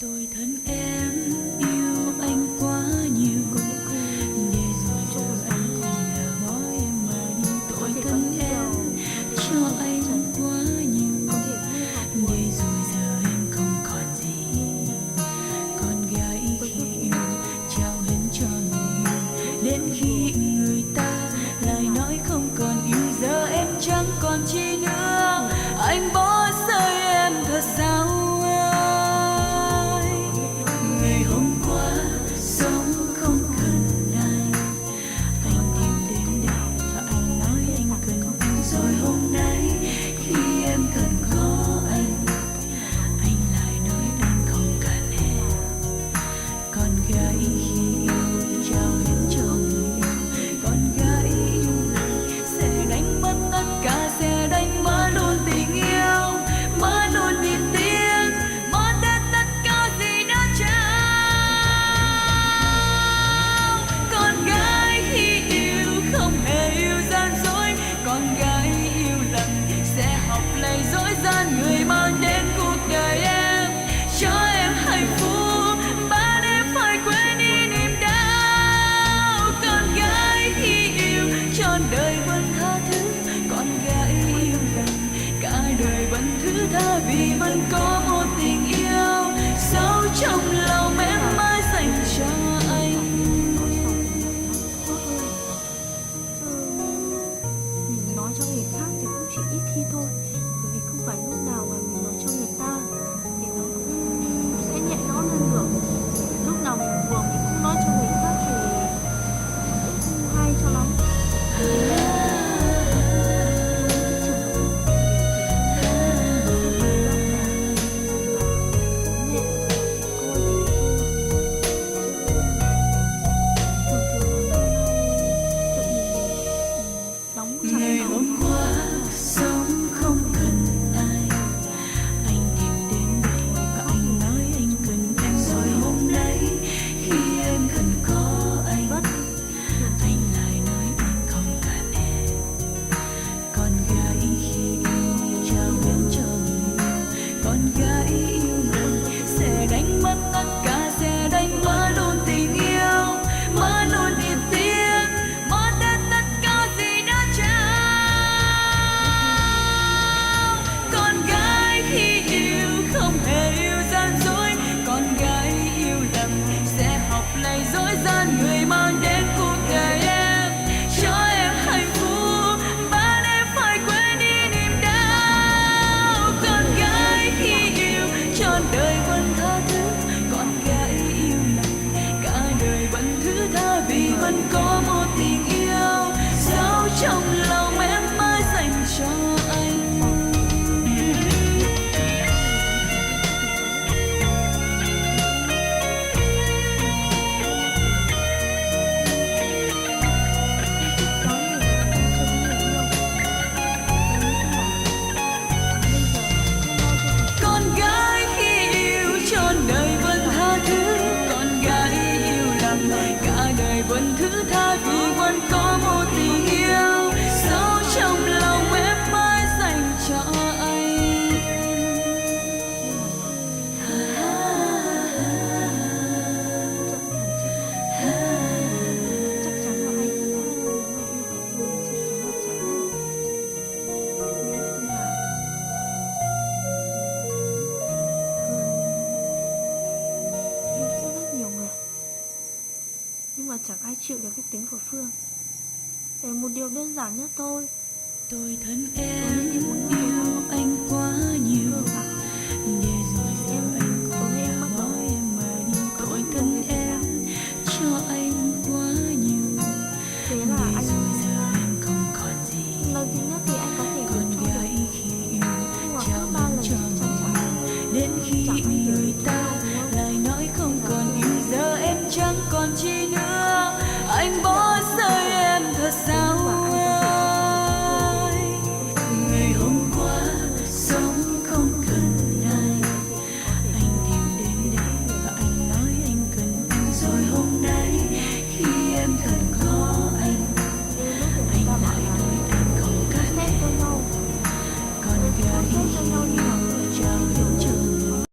Tôi thân em yêu anh quá nhiều, để rồi giờ anh cũng là bỏ em mà đi. Tôi thân em cho anh quá nhiều, để rồi giờ em không còn gì. Con gái khi yêu trao hết cho người yêu, đến khi người ta lại nói không còn yêu. Giờ em chẳng còn chi nữa, anh bỏ rơi em thật sao? Dối gian người mang đến cuộc đời em, cho em hạnh phúc, bắt em phải quên đi niềm đau. Con gái khi yêu trọn đời vẫn tha thứ, con gái yêu lần cả đời vẫn thứ tha, vì vẫn có một tình yêu sâu trong lòng em mãi dành cho anh. Mình nói cho người khác thì cũng chỉ ít khi thôi, bởi vì không phải lúc nào mà mình nói cho người ta thì nó cũng sẽ nhẹ nhõm hơn được. Lúc nào mình buồn mình cũng nói cho người khác thì cũng không hay cho lắm. Ngày hôm qua sống không cần ai, anh tìm đến đây và anh nói anh cần em. Rồi hôm nay khi em cần có anh lại nói anh không cần em. Con gái khi yêu trao hết cho người yêu, con gái yêu người sẽ đánh mất tất cả, sẽ đánh mất luôn tình yêu, mất luôn niềm tin. Này dối gian người mang đến cuộc đời em, cho em hạnh phúc, bắt em phải quên đi niềm đau. Con gái khi yêu trọn đời vẫn tha thứ, con gái yêu lần cả đời vẫn thứ tha, vì vẫn có một tình yêu sâu trong lòng em mãi dành cho anh. Vẫn thứ tha vì vẫn có một tình yêu sâu trong lòng em mãi dành cho anh. Chắc chắn là anh sẽ nếu mà yêu phải người chắc chắn là yêu rất nhiều người, nhưng mà chẳng ai chịu được cái tính của Phương. Để một điều đơn giản nhất thôi, tôi thân em yêu anh quá nhiều, để rồi giờ anh cũng đã bỏ em mà đi. Tôi thân em cho anh quá nhiều, thế để là anh rồi giờ em không còn gì. lần thứ nhất thì anh có thể Con gái khi yêu nhưng mà trao ba hết lần cho chắc chắn người, đến khi